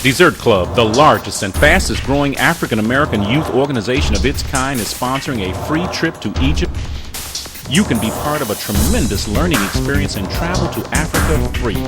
dZert Club, the largest and fastest growing African American youth organization of its kind, is sponsoring a free trip to Egypt. You can be part of a tremendous learning experience and travel to Africa free.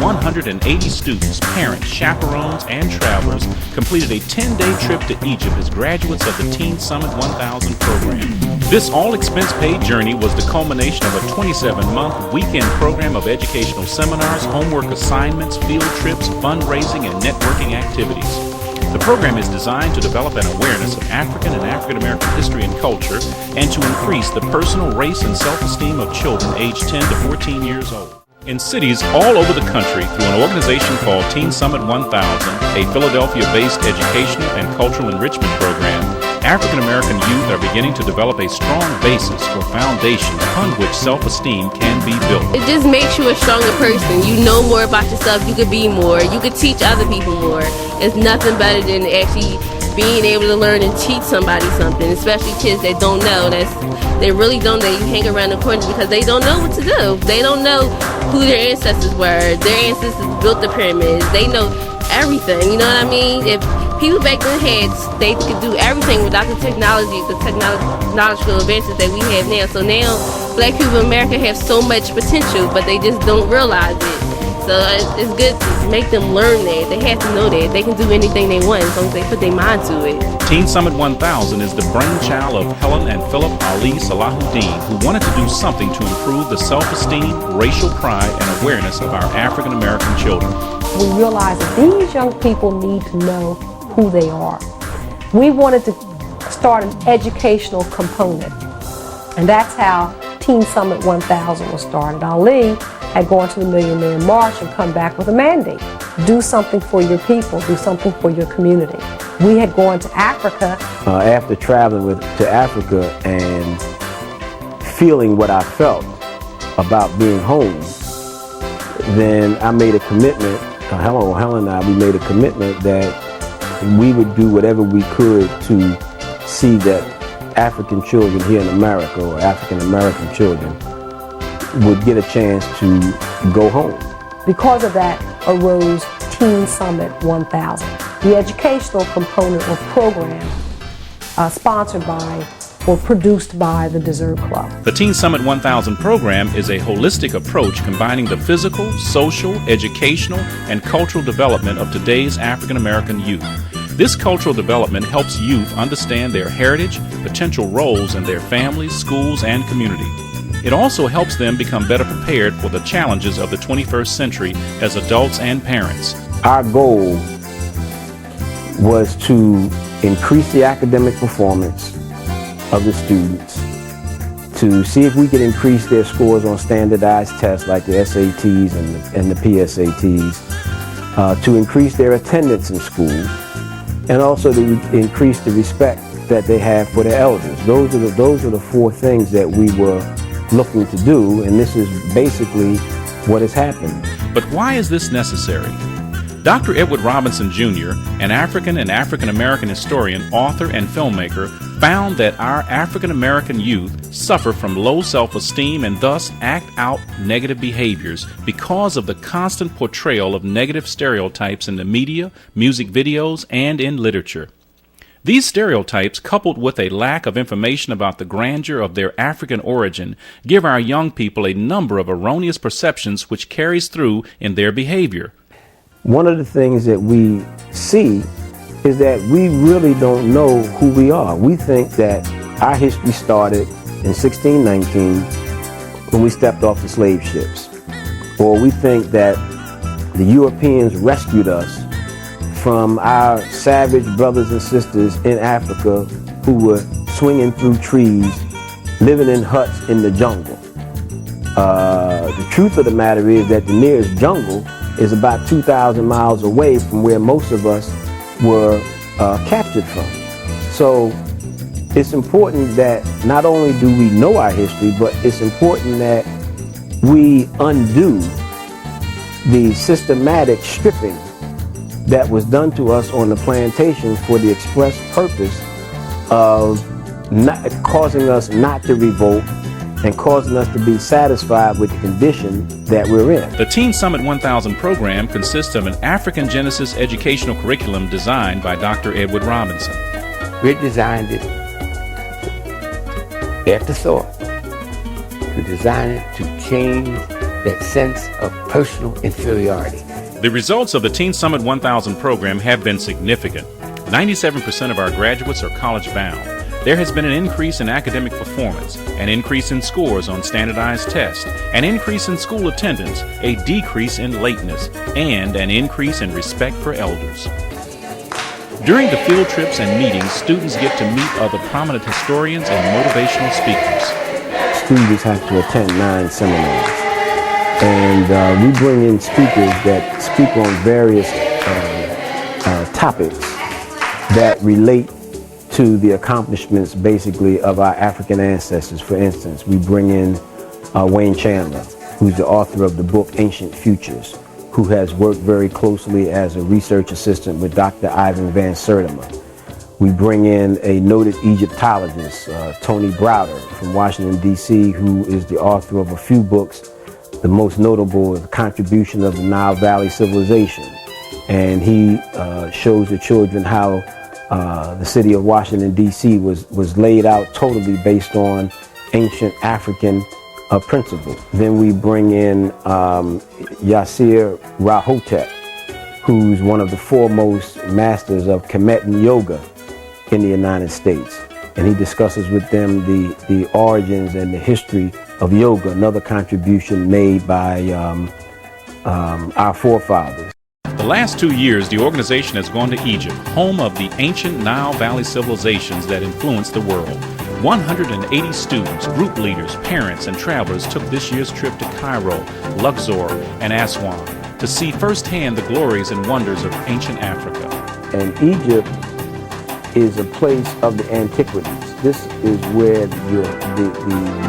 180 students, parents, chaperones, and travelers completed a 10-day trip to Egypt as graduates of the Teen Summit 1000 program. This all-expense-paid journey was the culmination of a 27-month weekend program of educational seminars, homework assignments, field trips, fundraising, and networking activities. The program is designed to develop an awareness of African and African American history and culture and to increase the personal race and self-esteem of children aged 10 to 14 years old. In cities all over the country, through an organization called Teen Summit 1000, a Philadelphia-based educational and cultural enrichment program, African American youth are beginning to develop a strong basis or foundation upon which self-esteem can be built. It just makes you a stronger person. You know more about yourself. You could be more. You could teach other people more. It's nothing better than actually being able to learn and teach somebody something, especially kids that don't know. They really don't. They hang around the corners because they don't know what to do. They don't know who their ancestors were. Their ancestors built the pyramids. They know everything. You know what I mean? If people back then they could do everything without the technological advances that we have now. So now, black people in America have so much potential, but they just don't realize it. So it's good to make them learn that. They have to know that. They can do anything they want as long as they put their mind to it. Teen Summit 1000 is the brainchild of Helen and Philip Ali Salahuddin, who wanted to do something to improve the self-esteem, racial pride, and awareness of our African American children. We realized that these young people need to know who they are. We wanted to start an educational component, and that's how Teen Summit 1000 was started. Ali had gone to the Millionaire March and come back with a mandate. Do something for your people, do something for your community. We had gone to Africa. After traveling to Africa and feeling what I felt about being home, then I made a commitment, Helen and I, we made a commitment that we would do whatever we could to see that African children here in America, or African American children, would get a chance to go home. Because of that arose Teen Summit 1000, the educational component or program sponsored by or produced by the dZert Club. The Teen Summit 1000 program is a holistic approach combining the physical, social, educational, and cultural development of today's African American youth. This cultural development helps youth understand their heritage, potential roles in their families, schools, and community. It also helps them become better prepared for the challenges of the 21st century as adults and parents. Our goal was to increase the academic performance of the students, to see if we could increase their scores on standardized tests like the SATs and the PSATs, to increase their attendance in school, and also to increase the respect that they have for their elders. Those are the four things that we were looking to do, and this is basically what has happened. But why is this necessary? Dr. Edward Robinson Jr., an African and African American historian, author, and filmmaker, found that our African American youth suffer from low self-esteem and thus act out negative behaviors because of the constant portrayal of negative stereotypes in the media, music videos, and in literature. These stereotypes, coupled with a lack of information about the grandeur of their African origin, give our young people a number of erroneous perceptions which carries through in their behavior. One of the things that we see is that we really don't know who we are. We think that our history started in 1619 when we stepped off the slave ships. Or we think that the Europeans rescued us from our savage brothers and sisters in Africa who were swinging through trees, living in huts in the jungle. The truth of the matter is that the nearest jungle is about 2,000 miles away from where most of us were captured from. So it's important that not only do we know our history, but it's important that we undo the systematic stripping that was done to us on the plantation for the express purpose of causing us not to revolt and causing us to be satisfied with the condition that we're in. The Teen Summit 1000 program consists of an African Genesis educational curriculum designed by Dr. Edward Robinson. We designed it after thought to design it to change that sense of personal inferiority. The results of the Teen Summit 1000 program have been significant. 97% of our graduates are college bound. There has been an increase in academic performance, an increase in scores on standardized tests, an increase in school attendance, a decrease in lateness, and an increase in respect for elders. During the field trips and meetings, students get to meet other prominent historians and motivational speakers. Students have to attend 9 seminars. And we bring in speakers that speak on various topics that relate to the accomplishments, basically, of our African ancestors. For instance, we bring in Wayne Chandler, who's the author of the book Ancient Futures, who has worked very closely as a research assistant with Dr. Ivan Van Sertima. We bring in a noted Egyptologist, Tony Browder from Washington, D.C., who is the author of a few books. The most notable is the contribution of the Nile Valley civilization. And he shows the children how the city of Washington, D.C. was laid out totally based on ancient African principles. Then we bring in Yasir Rahotep, who's one of the foremost masters of Kemetan yoga in the United States. And he discusses with them the origins and the history of yoga, another contribution made by our forefathers. The last 2 years, the organization has gone to Egypt, home of the ancient Nile Valley civilizations that influenced the world. 180 students, group leaders, parents, and travelers took this year's trip to Cairo, Luxor, and Aswan to see firsthand the glories and wonders of ancient Africa. And Egypt is a place of the antiquities. This is where the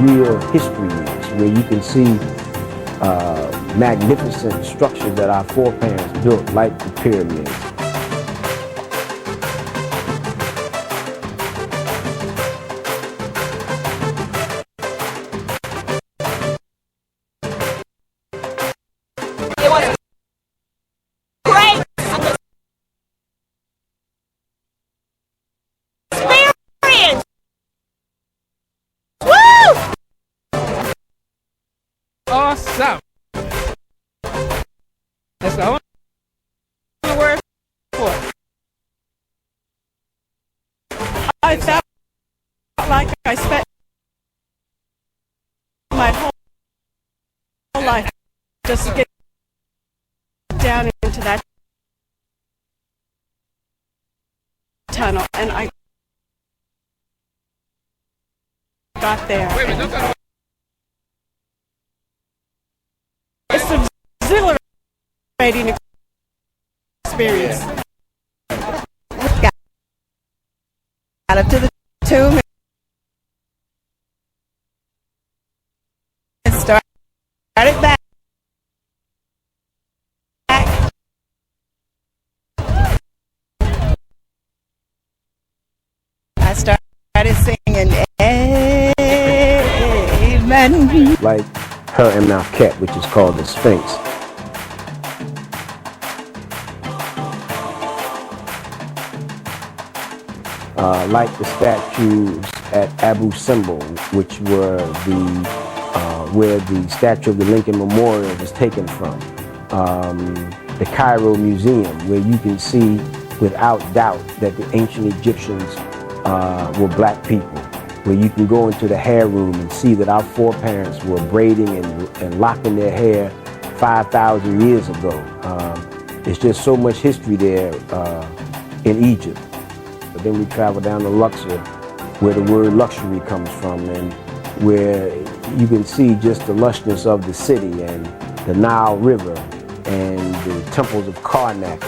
real history is, where you can see magnificent structures that our foreparents built, like the pyramids. It was great experience. Woo! Awesome. That's the only word for it. I felt like I spent my whole life just to get down into that tunnel, and I got there. It's an exhilarating experience. Got up to the tomb and started back. I started singing Amen. Like her Mnafket, which is called the Sphinx. Like the statues at Abu Simbel, which were where the statue of the Lincoln Memorial was taken from. The Cairo Museum, where you can see without doubt that the ancient Egyptians were black people, where you can go into the hair room and see that our foreparents were braiding and locking their hair 5,000 years ago. There's just so much history there in Egypt. But then we travel down to Luxor, where the word luxury comes from, and where you can see just the lushness of the city and the Nile River and the temples of Karnak.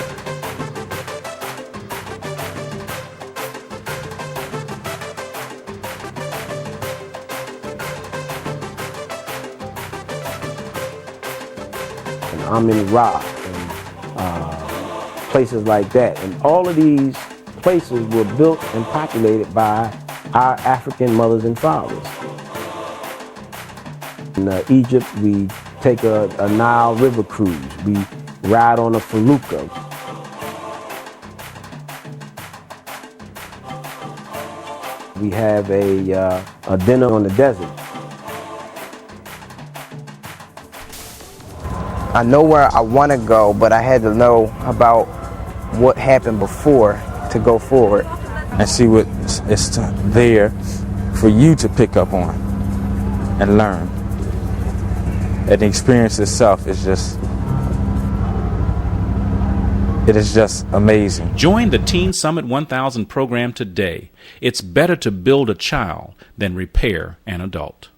And Amin Ra and places like that. And all of these places were built and populated by our African mothers and fathers. In Egypt, we take a Nile River cruise. We ride on a felucca. We have a dinner on the desert. I know where I want to go, but I had to know about what happened before to go forward. And see what is there for you to pick up on and learn. And the experience itself is just amazing. Join the Teen Summit 1000 program today. It's better to build a child than repair an adult.